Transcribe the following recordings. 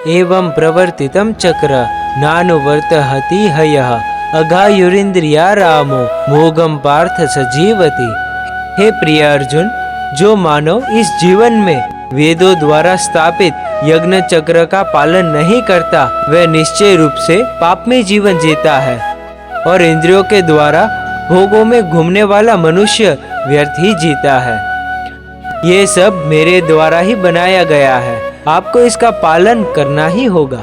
एवं प्रवर्तितं चक्र नानुवर्तहति हयः अघायुरिंद्रिया रामो भोगम पार्थ सजीवति। हे प्रिय अर्जुन, जो मानव इस जीवन में वेदों द्वारा स्थापित यज्ञ चक्र का पालन नहीं करता, वह निश्चय रूप से पापमय जीवन जीता है और इंद्रियों के द्वारा भोगों में घूमने वाला मनुष्य व्यर्थ ही जीता है। ये सब मेरे द्वारा ही बनाया गया है, आपको इसका पालन करना ही होगा।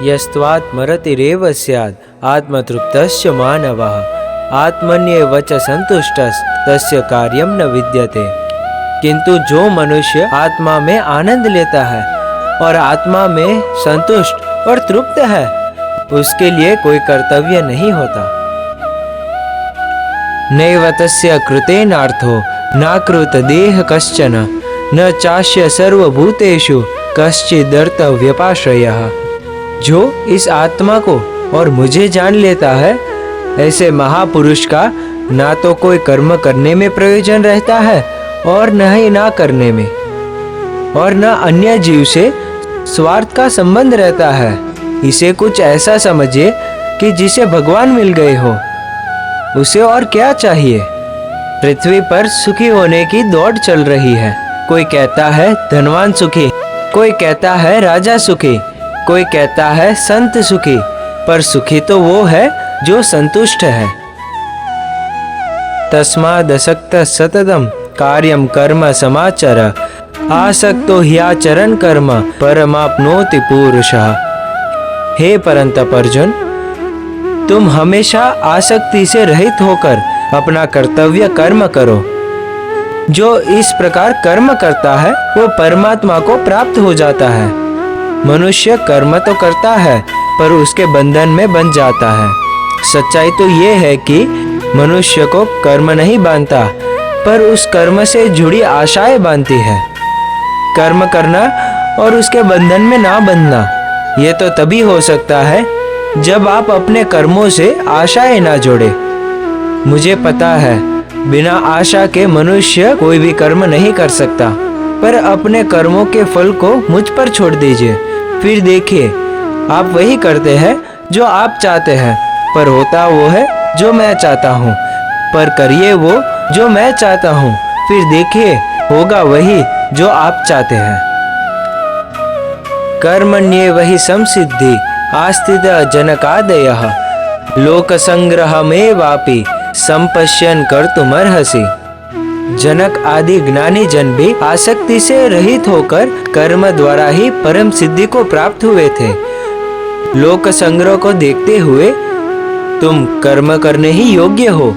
यस्त्वात्मरतिरेव स्यात् आत्मतृप्तस्य मानवः आत्मन्येव च संतुष्टस्तस्य कार्यं न विद्यते। किंतु जो मनुष्य आत्मा में आनंद लेता है और आत्मा में संतुष्ट और तृप्त है, उसके लिए कोई कर्तव्य नहीं होता। नैव तस्य कृतेनार्थो नाकृत देह कश्चन न चास्य सर्वभूतेषु कश्चिदर्थ व्यपाश्रयः। जो इस आत्मा को और मुझे जान लेता है, ऐसे महापुरुष का ना तो कोई कर्म करने में प्रयोजन रहता है और न ही ना करने में, और न अन्य जीव से स्वार्थ का संबंध रहता है। इसे कुछ ऐसा समझिए कि जिसे भगवान मिल गए हो, उसे और क्या चाहिए। पृथ्वी पर सुखी होने की दौड़ चल रही है। कोई कहता है धनवान सुखी, कोई कहता है राजा सुखी, कोई कहता है संत सुखी, पर सुखी तो वो है जो संतुष्ट है। तस्मादसक्त सततम कार्यम कर्म समाचर आसक्तो ह्याचरन् कर्म परमाप्नोति पुरुषः। हे परंतप अर्जुन, तुम हमेशा आसक्ति से रहित होकर अपना कर्तव्य कर्म करो। जो इस प्रकार कर्म करता है वो परमात्मा को प्राप्त हो जाता है। मनुष्य कर्म तो करता है पर उसके बंधन में बंध जाता है। सच्चाई तो ये है कि मनुष्य को कर्म नहीं बांधता, पर उस कर्म से जुड़ी आशाएं बांधती है। कर्म करना और उसके बंधन में ना बंधना, ये तो तभी हो सकता है जब आप अपने कर्मों से आशाएं ना जोड़े। मुझे पता है बिना आशा के मनुष्य कोई भी कर्म नहीं कर सकता, पर अपने कर्मों के फल को मुझ पर छोड़ दीजिए, फिर देखिए आप वही करते हैं जो आप चाहते हैं, पर होता वो है जो मैं चाहता हूँ। पर करिए वो जो मैं चाहता हूँ, फिर देखिए होगा वही जो आप चाहते हैं। कर्मण्येव हि संसिद्धि आस्थित जनकादयः लोक संग्रहमेवापि संपश्यन् कर्तुमर्हसि। जनक आदि ज्ञानी जन भी आसक्ति से रहित होकर कर्म द्वारा ही परम सिद्धि को प्राप्त हुए थे। लोक संग्रह को देखते हुए तुम कर्म करने ही योग्य हो।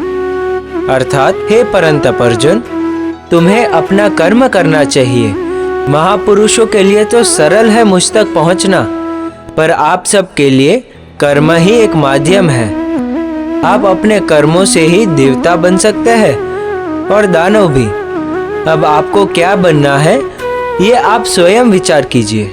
अर्थात हे परंतप अर्जुन, तुम्हें अपना कर्म करना चाहिए। महापुरुषों के लिए तो सरल है मुझ तक पहुंचना, पर आप सब के लिए कर्म ही एक माध्यम है। आप अपने कर्मों से ही देवता बन सकते हैं और दानव भी। अब आपको क्या बनना है ये आप स्वयं विचार कीजिए।